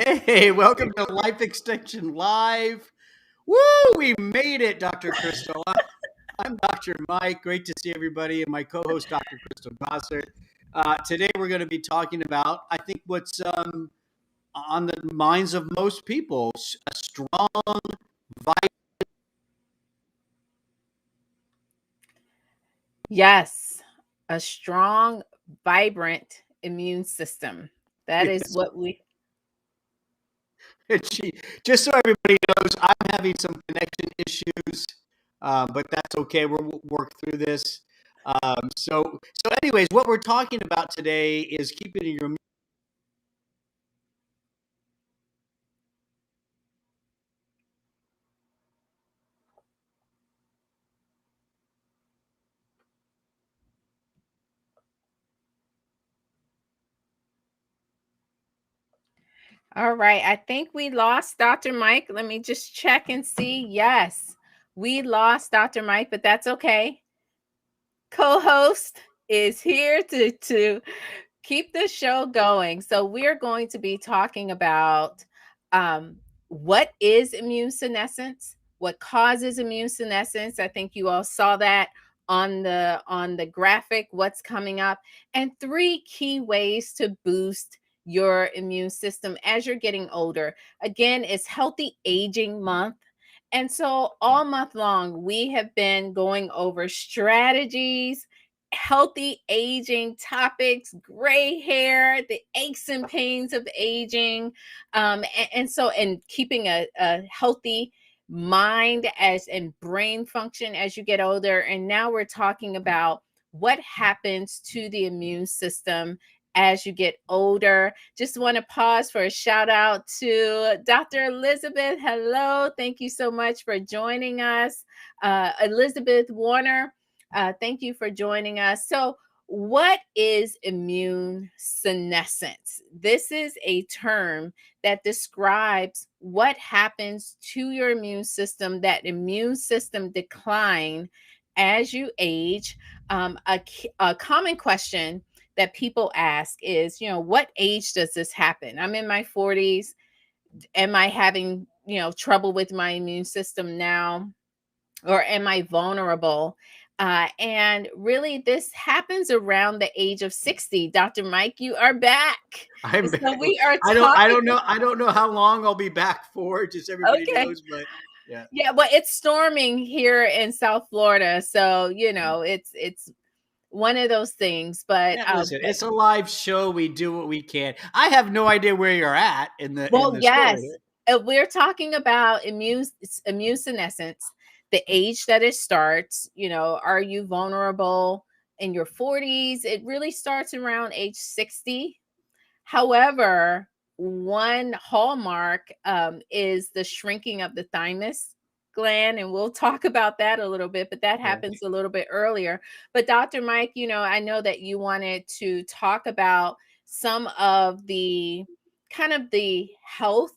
Hey, welcome to Life Extension Live. Woo, we made it, Dr. Crystal. I'm Dr. Mike. Great to see everybody, and my co-host, Dr. Crystal Gossard. Today, we're going to be talking about, I think, what's on the minds of most people: a strong, vital. Yes, a strong, vibrant immune system. That is what we. Just so everybody knows, I'm having some connection issues, but that's okay. We'll work through this. Anyways, what we're talking about today is keeping your. All right. I think we lost Dr. Mike. Let me just check and see. Yes, we lost Dr. Mike, but that's okay. Co-host is here to keep the show going. So we're going to be talking about what is immune senescence, what causes immune senescence. I think you all saw that on the graphic, what's coming up, and 3 key ways to boost your immune system as you're getting older. Again, it's Healthy Aging Month. And so all month long, we have been going over strategies, healthy aging topics, gray hair, the aches and pains of aging, and keeping a healthy mind as and brain function as you get older. And now we're talking about what happens to the immune system as you get older. Just want to pause for a shout out to Dr. Elizabeth. Hello. Thank you so much for joining us. Elizabeth Warner, thank you for joining us. So, what is immune senescence? This is a term that describes what happens to your immune system, that immune system decline as you age. A common question that people ask is, what age does this happen? I'm in my 40s. Am I having, trouble with my immune system now? Or am I vulnerable? And really, this happens around the age of 60. Dr. Mike, you are back. I'm So back. we are I talking. don't know how long I'll be back for. Just everybody Okay. knows, but yeah. Yeah, well, it's storming here in South Florida. So, it's one of those things. But Listen, it's a live show. We do what we can. I have no idea where you're at in the yes, story. we're talking about immune senescence, the age that it starts. Are you vulnerable in your 40s? It really starts around age 60. However, one hallmark is the shrinking of the thymus gland, and we'll talk about that a little bit, but that happens a little bit earlier. But Dr. Mike, I know that you wanted to talk about some of the kind of the health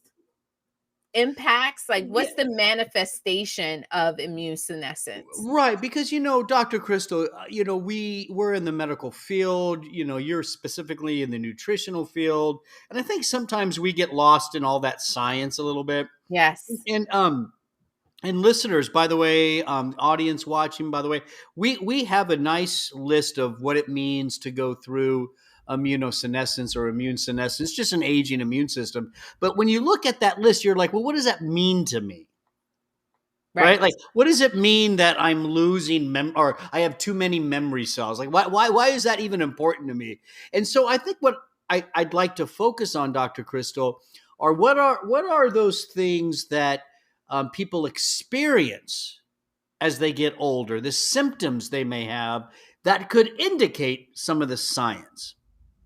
impacts, like what's the manifestation of immune senescence? Right, because Dr. Crystal, we're in the medical field, you're specifically in the nutritional field, and I think sometimes we get lost in all that science a little bit. Yes. And listeners, by the way, audience watching, by the way, we have a nice list of what it means to go through immunosenescence or immune senescence, just an aging immune system. But when you look at that list, you're like, well, what does that mean to me? Right? Like, what does it mean that I'm losing or I have too many memory cells? Like, why is that even important to me? And so I think what I'd like to focus on, Dr. Crystal, are what are those things that people experience as they get older, the symptoms they may have that could indicate some of the science.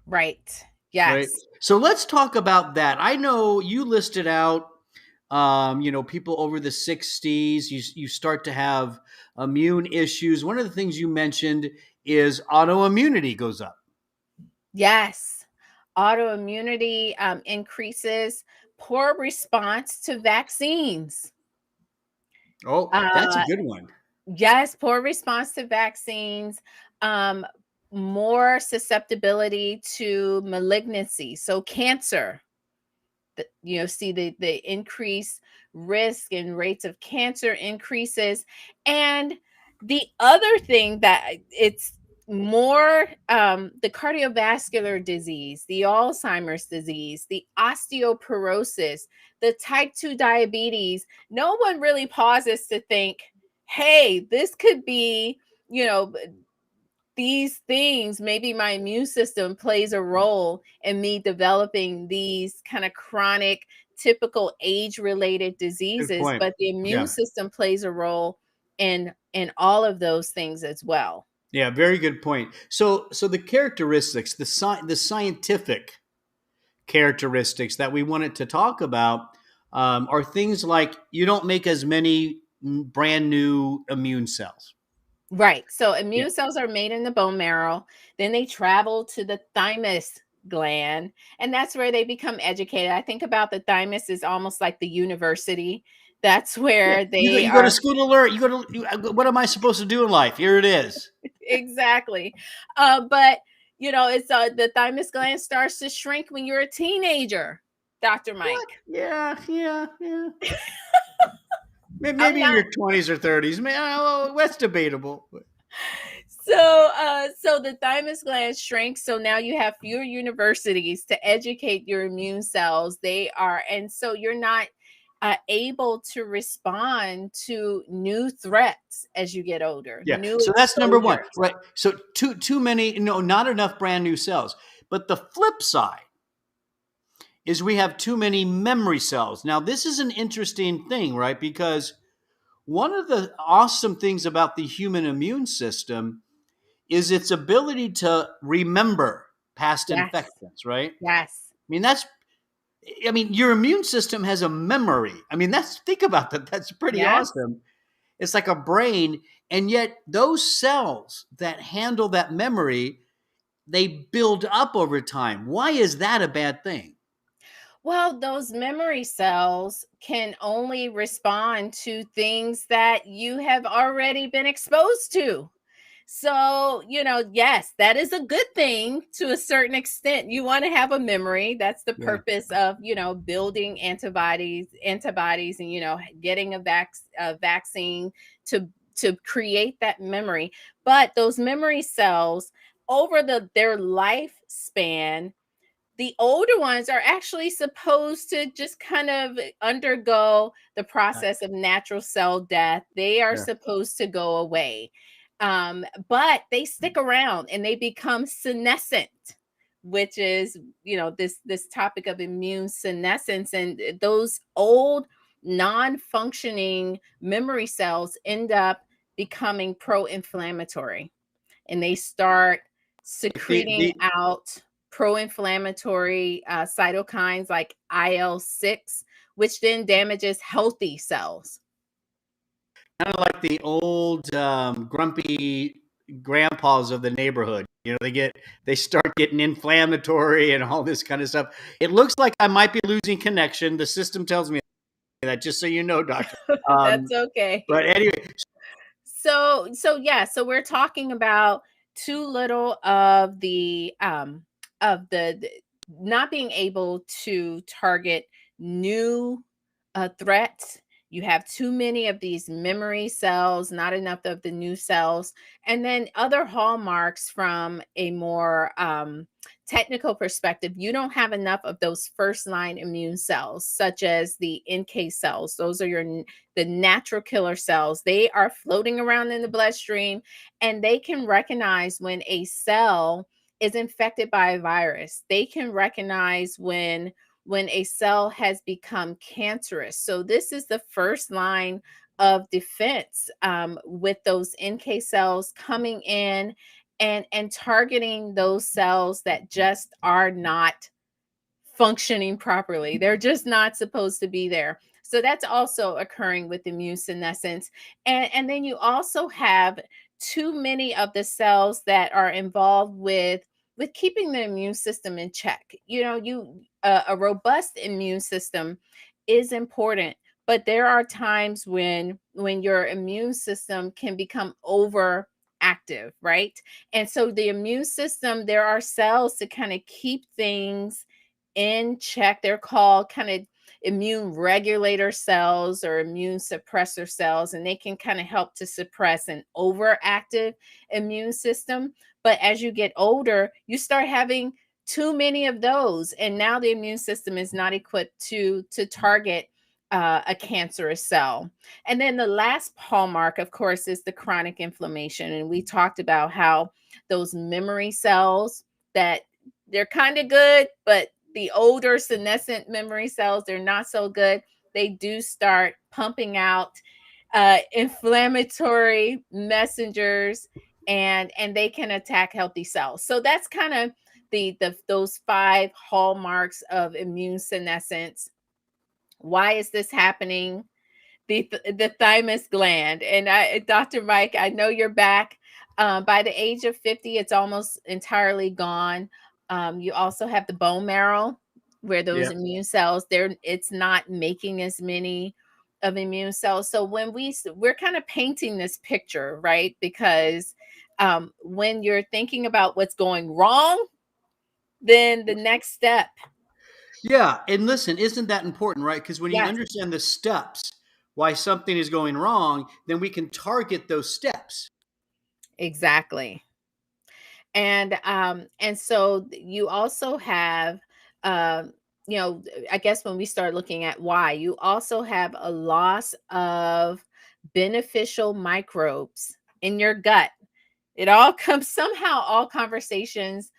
Right. Yes. Right. So let's talk about that. I know you listed out, people over the 60s, you start to have immune issues. One of the things you mentioned is autoimmunity goes up. Yes. Autoimmunity increases, poor response to vaccines. Oh, that's a good one. Yes, poor response to vaccines, more susceptibility to malignancy, so cancer. see the increased risk and rates of cancer increases. And the other thing that it's more, the cardiovascular disease, the Alzheimer's disease, the osteoporosis, the type 2 diabetes, no one really pauses to think, hey, this could be, you know, these things, maybe my immune system plays a role in me developing these kind of chronic, typical age related Good diseases, point. but the immune Yeah. system plays a role in all of those things as well. Yeah, very good point. So the characteristics, the scientific characteristics that we wanted to talk about are things like you don't make as many brand new immune cells. Right. So Yeah. immune cells are made in the bone marrow, then they travel to the thymus gland, and that's where they become educated. I think about the thymus is almost like the university. That's Yeah. where You go, they you go to are. school to learn. What am I supposed to do in life? Here it is. Exactly. But it's the thymus gland starts to shrink when you're a teenager, Dr. What? Mike. Yeah, yeah, yeah. I'm Maybe in not. your 20s or 30s. Well, that's debatable. So the thymus gland shrinks. So now you have fewer universities to educate your immune cells. And so you're not able to respond to new threats as you get older, Yeah. new So that's number one, exposures. right? So too many, no, not enough brand new cells. But the flip side is we have too many memory cells. Now, this is an interesting thing, right? Because one of the awesome things about the human immune system is its ability to remember past Yes. infections, right? Yes. That's, your immune system has a memory. Think about that. That's pretty Yes. awesome. It's like a brain. And yet, those cells that handle that memory, they build up over time. Why is that a bad thing? Well, those memory cells can only respond to things that you have already been exposed to. So, yes, that is a good thing to a certain extent. You want to have a memory. That's the Yeah. purpose of, building antibodies and, getting a vaccine to create that memory. But those memory cells over their lifespan, the older ones are actually supposed to just kind of undergo the process of natural cell death. They are Yeah. supposed to go away. But they stick around and they become senescent, which is, this topic of immune senescence. And those old non-functioning memory cells end up becoming pro-inflammatory, and they start Like secreting out pro-inflammatory cytokines like IL-6, which then damages healthy cells. kind of like the old grumpy grandpas of the neighborhood. They start getting inflammatory and all this kind of stuff. It looks like I might be losing connection. The system tells me that, just so you know, doctor. That's Um, okay. but anyway, So we're talking about too little of the not being able to target new threats. You have too many of these memory cells, not enough of the new cells. And then other hallmarks from a more technical perspective, you don't have enough of those first line immune cells, such as the NK cells. Those are the natural killer cells. They are floating around in the bloodstream, and they can recognize when a cell is infected by a virus. They can recognize when a cell has become cancerous. So this is the first line of defense, with those NK cells coming in and targeting those cells that just are not functioning properly. They're just not supposed to be there. So that's also occurring with immune senescence. And then you also have too many of the cells that are involved with keeping the immune system in check. A robust immune system is important, but there are times when your immune system can become overactive, right? And so the immune system, there are cells to kind of keep things in check. They're called kind of immune regulator cells or immune suppressor cells, and they can kind of help to suppress an overactive immune system. But as you get older, you start having too many of those, and now the immune system is not equipped to target a cancerous cell. And then the last hallmark, of course, is the chronic inflammation. And we talked about how those memory cells that they're kind of good, but the older senescent memory cells, they're not so good. They do start pumping out inflammatory messengers, and they can attack healthy cells. So that's kind of the those five hallmarks of immune senescence. Why is this happening? The thymus gland. And Dr. Mike, I know you're back. By the age of 50, it's almost entirely gone. You also have the bone marrow, where those Yeah. immune cells, it's not making as many of immune cells. So when we're kind of painting this picture, right? Because when you're thinking about what's going wrong, then the next step. Yeah, and listen, isn't that important, right? Because when you Yes, understand the steps why something is going wrong, then we can target those steps. exactly. And so you also have um you know, I guess when we start looking at why, you also have a loss of beneficial microbes in your gut. It all comes somehow, all conversations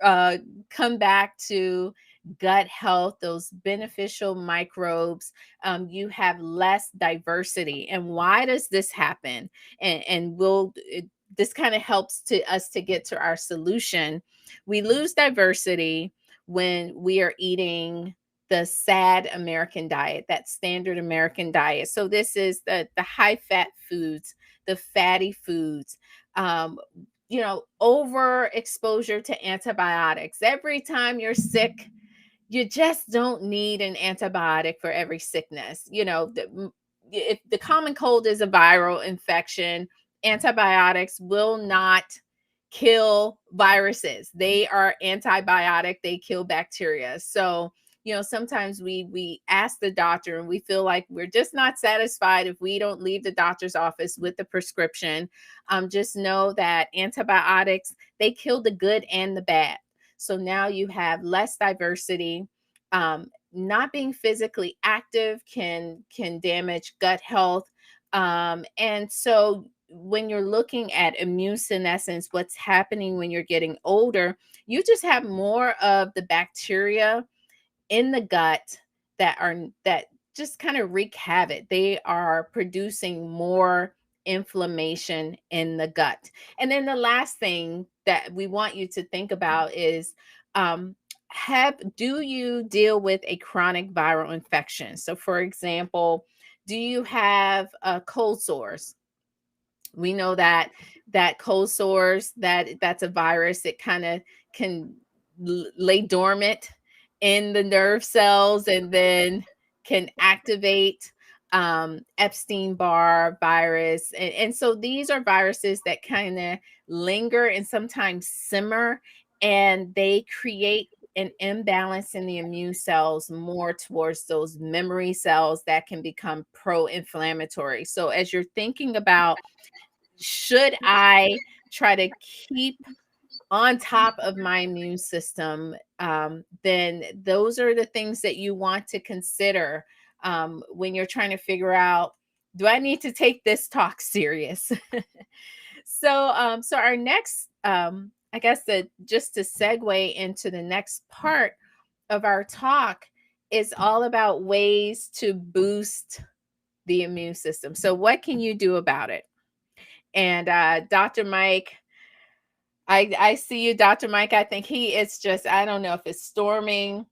come back to gut health, those beneficial microbes. You have less diversity. And why does this happen? And this kind of helps to us to get to our solution. We lose diversity when we are eating the sad American diet, that standard American diet. So this is the high fat foods, the fatty foods, um, overexposure to antibiotics. Every time you're sick, you just don't need an antibiotic for every sickness. If the common cold is a viral infection, antibiotics will not kill viruses. They are antibiotic, they kill bacteria. So, sometimes we ask the doctor and we feel like we're just not satisfied if we don't leave the doctor's office with the prescription. Just know that antibiotics, they kill the good and the bad. So now you have less diversity. Not being physically active can damage gut health. And so when you're looking at immune senescence, what's happening when you're getting older, you just have more of the bacteria in the gut that just kind of wreak havoc. They are producing more inflammation in the gut. And then the last thing that we want you to think about is um have do you deal with a chronic viral infection? So for example, do you have cold sores? We know that cold sores, that's a virus. It kind of can lay dormant in the nerve cells and then can activate Epstein-Barr virus. And so these are viruses that kind of linger and sometimes simmer, and they create an imbalance in the immune cells more towards those memory cells that can become pro-inflammatory. So as you're thinking about, should I try to keep on top of my immune system, then those are the things that you want to consider when you're trying to figure out, do I need to take this talk serious? So our next, I guess that just to segue into the next part of our talk is all about ways to boost the immune system. So what can you do about it? And Dr. Mike, I see you, Dr. Mike. I think he is just, I don't know if it's storming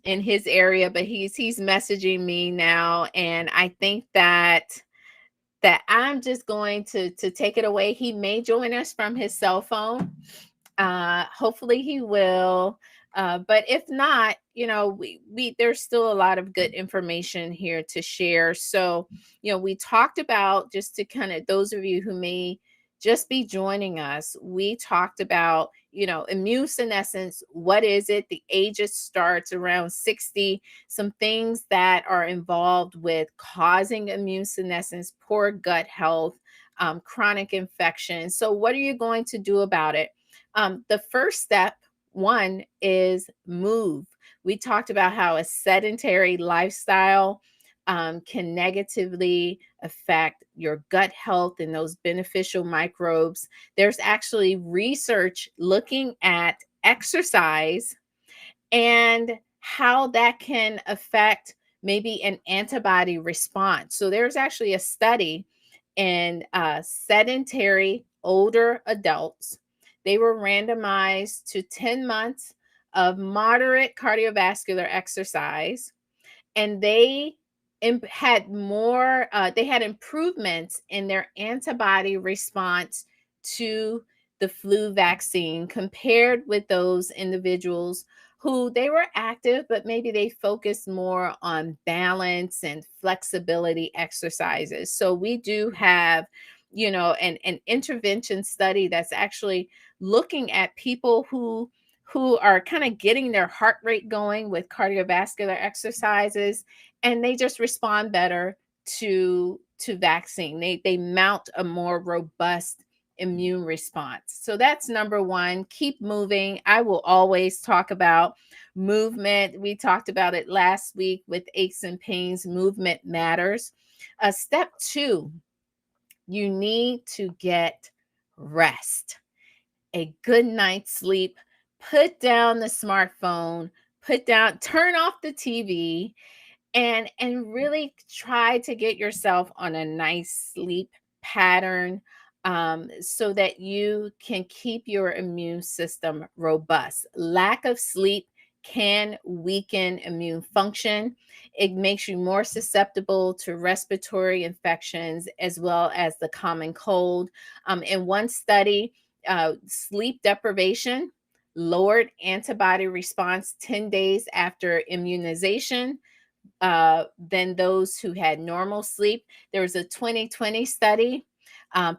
in his area, but he's messaging me now. And I think that I'm just going to take it away. He may join us from his cell phone. Hopefully he will. But if not, we there's still a lot of good information here to share. So, we talked about, just to kind of those of you who may just be joining us, we talked about, immune senescence. What is it? The ages starts around 60. Some things that are involved with causing immune senescence, poor gut health, chronic infection. So, what are you going to do about it? The first step, one, is move. We talked about how a sedentary lifestyle can negatively affect your gut health and those beneficial microbes. There's actually research looking at exercise and how that can affect maybe an antibody response. So there's actually a study in sedentary older adults. They were randomized to 10 months of moderate cardiovascular exercise, and had more they had improvements in their antibody response to the flu vaccine compared with those individuals who they were active, but maybe they focused more on balance and flexibility exercises. So we do have, an intervention study that's actually looking at people who are kind of getting their heart rate going with cardiovascular exercises, and they just respond better to vaccine. They mount a more robust immune response. So that's number one. Keep moving. I will always talk about movement. We talked about it last week with aches and pains. Movement matters. Step two, you need to get rest, a good night's sleep. Put down the smartphone, turn off the TV, and really try to get yourself on a nice sleep pattern, so that you can keep your immune system robust. Lack of sleep can weaken immune function. It makes you more susceptible to respiratory infections as well as the common cold. In one study, sleep deprivation lowered antibody response 10 days after immunization than those who had normal sleep. There was a 2020 study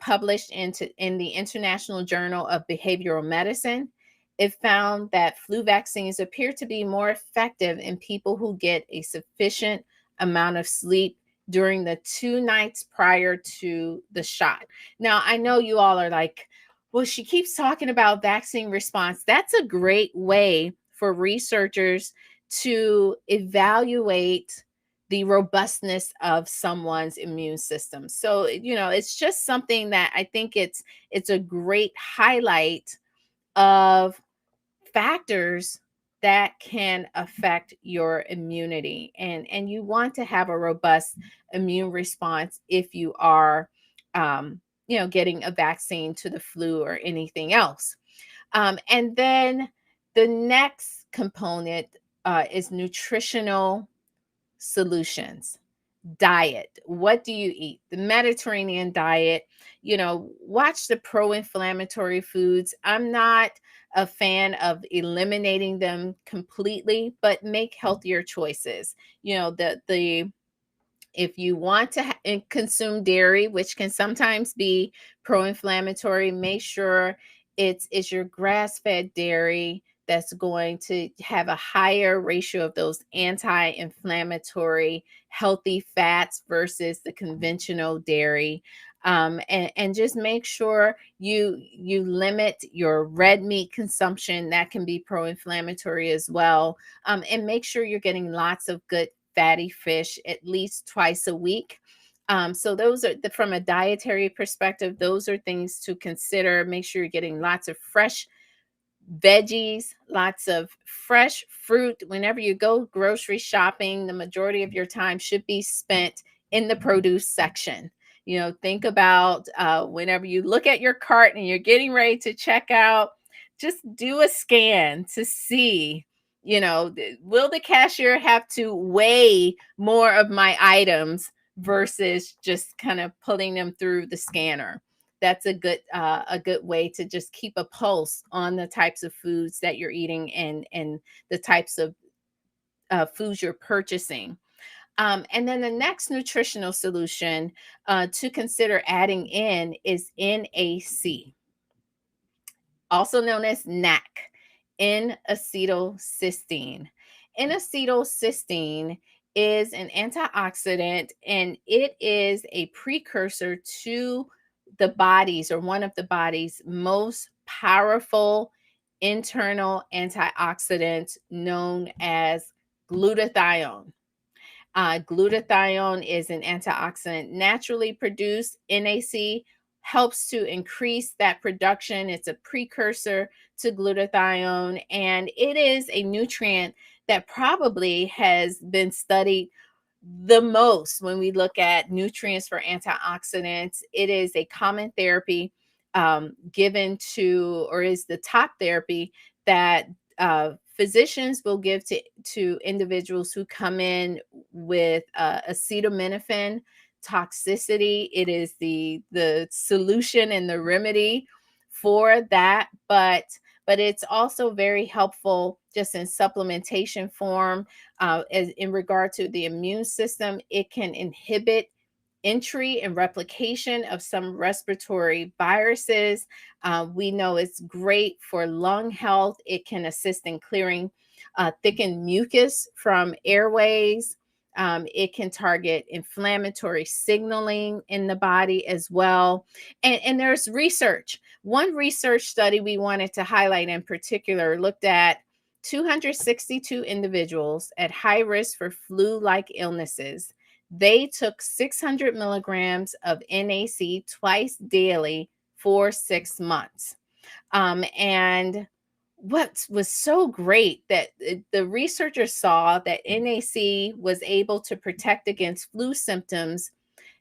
published in the International Journal of Behavioral Medicine. It found that flu vaccines appear to be more effective in people who get a sufficient amount of sleep during the 2 nights prior to the shot. Now, I know you all are like, well, she keeps talking about vaccine response. That's a great way for researchers to evaluate the robustness of someone's immune system. So, it's just something that I think it's a great highlight of factors that can affect your immunity, and you want to have a robust immune response if you are getting a vaccine to the flu or anything else. And then the next component is nutritional solutions. Diet. What do you eat? The Mediterranean diet, watch the pro-inflammatory foods. I'm not a fan of eliminating them completely, but make healthier choices. The if you want to consume dairy, which can sometimes be pro-inflammatory, make sure it's your grass-fed dairy that's going to have a higher ratio of those anti-inflammatory healthy fats versus the conventional dairy. And just make sure you limit your red meat consumption. That can be pro-inflammatory as well. And make sure you're getting lots of good fatty fish at least twice a week. So those are from a dietary perspective, those are things to consider. Make sure you're getting lots of fresh veggies, lots of fresh fruit. Whenever you go grocery shopping, the majority of your time should be spent in the produce section. Think about whenever you look at your cart and you're getting ready to check out, just do a scan to see, will the cashier have to weigh more of my items versus just kind of putting them through the scanner. That's a good way to just keep a pulse on the types of foods that you're eating and the types of foods you're purchasing. And then the next nutritional solution to consider adding in is NAC, also known as NAC, N-acetylcysteine. N-acetylcysteine is an antioxidant, and it is a precursor to the body's, or one of the body's most powerful internal antioxidants, known as glutathione. Glutathione is an antioxidant naturally produced. NAC helps to increase that production. It's a precursor to glutathione, and it is a nutrient that probably has been studied the most when we look at nutrients for antioxidants. It is a common therapy given to, or is the top therapy that physicians will give to individuals who come in with acetaminophen toxicity. It is the solution and the remedy for that, but it's also very helpful just in supplementation form. As in regard to the immune system, it can inhibit entry and replication of some respiratory viruses. We know it's great for lung health. It can assist in clearing thickened mucus from airways. It can target inflammatory signaling in the body as well. And there's research. One research study we wanted to highlight in particular looked at 262 individuals at high risk for flu like illnesses. They took 600 milligrams of NAC twice daily for 6 months. And what was so great that the researchers saw that NAC was able to protect against flu symptoms,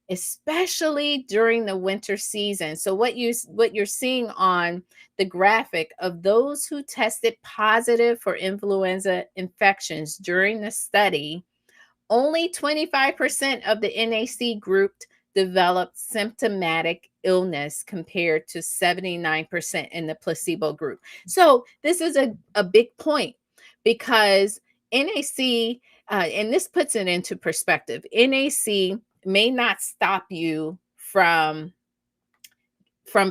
especially during the winter season. So what you're seeing on the graphic of those who tested positive for influenza infections during the study, only 25% of the NAC group developed symptomatic illness compared to 79% in the placebo group. So this is a big point, because NAC, and this puts it into perspective, NAC may not stop you from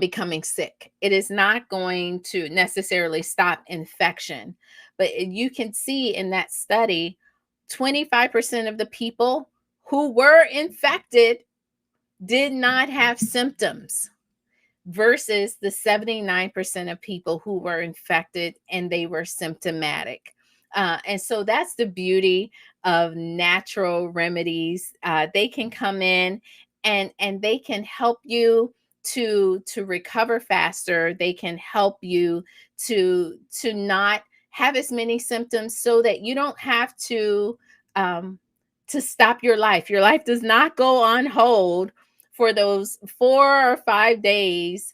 becoming sick. It is not going to necessarily stop infection. But you can see in that study, 25% of the people who were infected did not have symptoms, versus the 79% of people who were infected and they were symptomatic. And so that's the beauty of natural remedies. They can come in and they can help you to recover faster. They can help you to not have as many symptoms, so that you don't have um, to stop your life. Your life does not go on hold for those 4 or 5 days,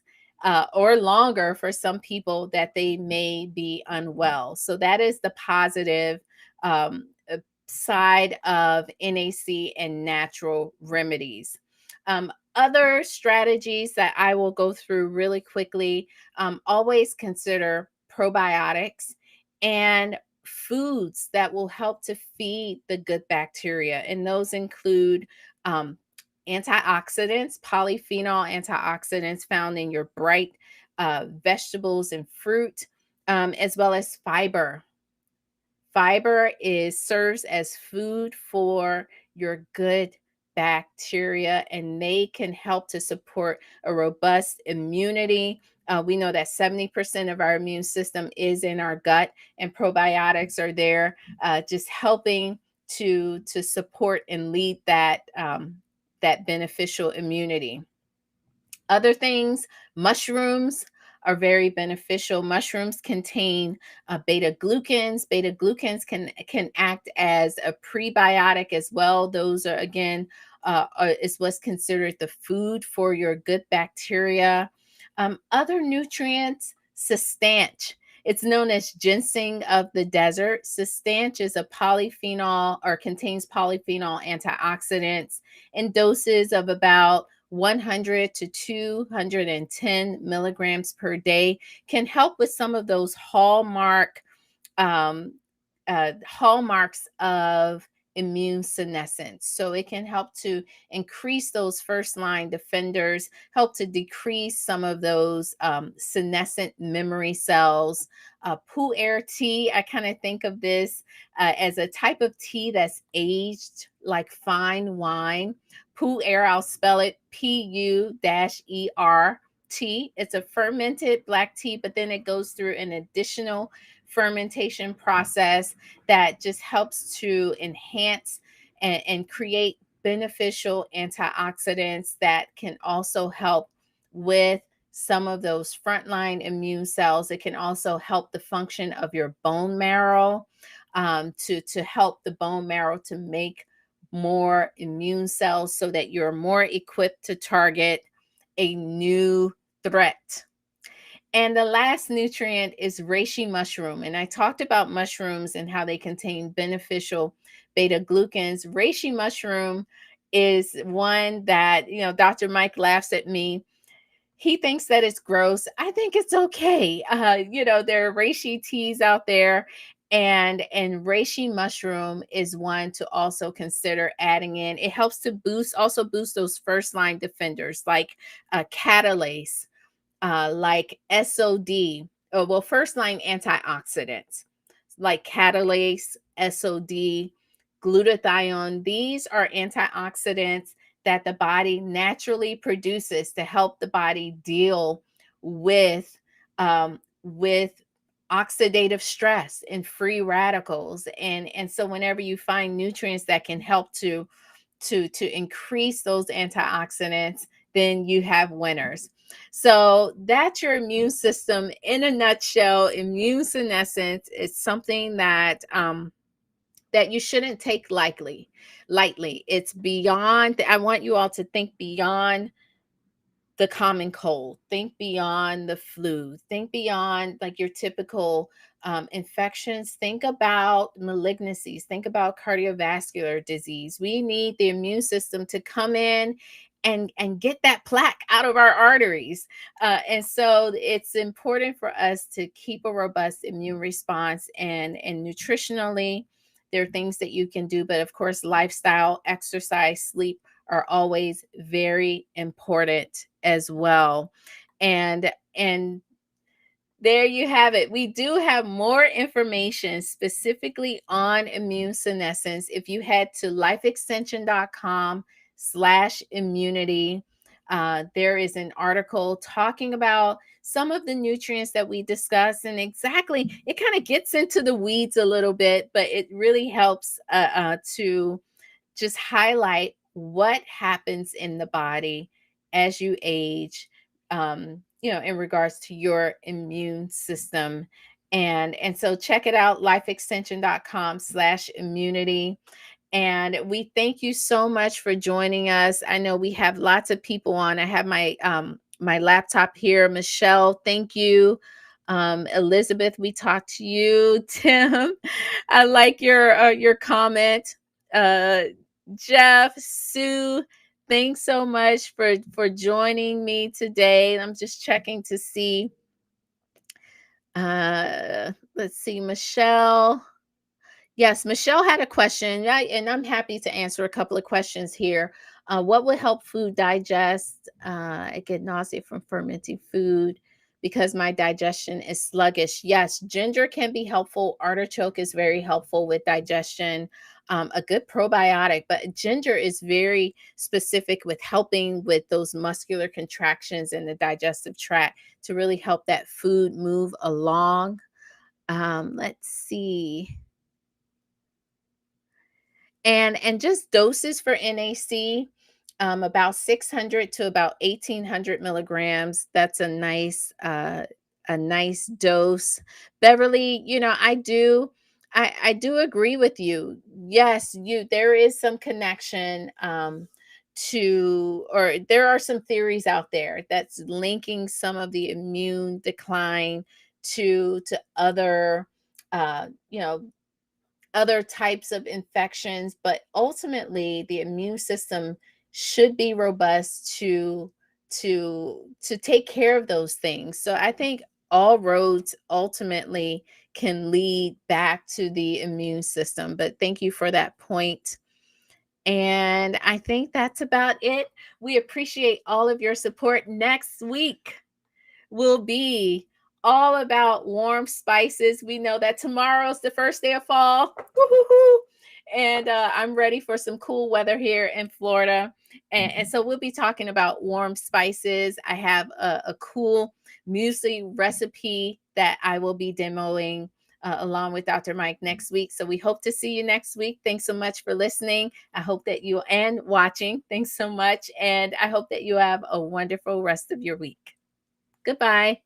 or longer for some people, that they may be unwell. So that is the positive side of NAC and natural remedies. Other strategies that I will go through really quickly: always consider probiotics and foods that will help to feed the good bacteria. And those include antioxidants, polyphenol antioxidants found in your bright vegetables and fruit, as well as fiber. Fiber serves as food for your good bacteria, and they can help to support a robust immunity. We know that 70% of our immune system is in our gut, and probiotics are there, just helping to support and lead that beneficial immunity. Other things: mushrooms are very beneficial. Mushrooms contain beta glucans. Beta glucans can act as a prebiotic as well. Those are, again, is what's considered the food for your good bacteria. Other nutrients: sustanch. It's known as ginseng of the desert. Sustanch is a polyphenol, or contains polyphenol antioxidants in doses of about 100 to 210 milligrams per day. Can help with some of those hallmarks of immune senescence. So it can help to increase those first line defenders, help to decrease some of those senescent memory cells. Pu'er tea, I kind of think of this as a type of tea that's aged like fine wine. Pu'er, I'll spell it Pu-ER tea. It's a fermented black tea, but then it goes through an additional fermentation process that just helps to enhance and create beneficial antioxidants that can also help with some of those frontline immune cells. It can also help the function of your bone marrow, to help the bone marrow to make more immune cells so that you're more equipped to target a new threat. And the last nutrient is reishi mushroom. And I talked about mushrooms and how they contain beneficial beta glucans. Reishi mushroom is one that, Dr. Mike laughs at me. He thinks that it's gross. I think it's okay. There are reishi teas out there, and reishi mushroom is one to also consider adding in. It helps to boost those first line defenders like catalase, like SOD, first line antioxidants like catalase, SOD, glutathione. These are antioxidants that the body naturally produces to help the body deal with oxidative stress and free radicals. And so whenever you find nutrients that can help to increase those antioxidants, then you have winners. So that's your immune system in a nutshell. Immune senescence is something that that you shouldn't take lightly. It's beyond. I want you all to think beyond the common cold, think beyond the flu, think beyond like your typical infections, think about malignancies, think about cardiovascular disease. We need the immune system to come in and get that plaque out of our arteries. And so it's important for us to keep a robust immune response, and nutritionally, there are things that you can do, but of course, lifestyle, exercise, sleep are always very important as well. And there you have it. We do have more information specifically on immune senescence. If you head to lifeextension.com/immunity, there is an article talking about some of the nutrients that we discussed, and exactly, it kind of gets into the weeds a little bit, but it really helps to just highlight what happens in the body as you age, in regards to your immune system. And so check it out, lifeextension.com/immunity. And we thank you so much for joining us. I know we have lots of people on. I have my laptop here. Michelle, thank you. Elizabeth, we talked to you. Tim, I like your comment. Uh, Jeff, Sue, thanks so much for joining me today. I'm just checking to see. Let's see, Michelle. Yes, Michelle had a question, yeah, and I'm happy to answer a couple of questions here. What would help food digest? I get nausea from fermenting food because my digestion is sluggish. Yes, ginger can be helpful. Artichoke is very helpful with digestion. A good probiotic, but ginger is very specific with helping with those muscular contractions in the digestive tract to really help that food move along. Let's see. And just doses for NAC, about 600 to about 1800 milligrams. That's a nice dose. Beverly, I do agree with you. Yes, there is some connection or there are some theories out there that's linking some of the immune decline to uh, you know, other types of infections, but ultimately the immune system should be robust to take care of those things. So I think all roads ultimately can lead back to the immune system. But thank you for that point. And I think that's about it. We appreciate all of your support. Next week will be all about warm spices. We know that tomorrow's the first day of fall. Woo-hoo-hoo. And I'm ready for some cool weather here in Florida. And so we'll be talking about warm spices. I have a cool muesli recipe that I will be demoing along with Dr. Mike next week. So we hope to see you next week. Thanks so much for listening. I hope that you and watching. Thanks so much. And I hope that you have a wonderful rest of your week. Goodbye.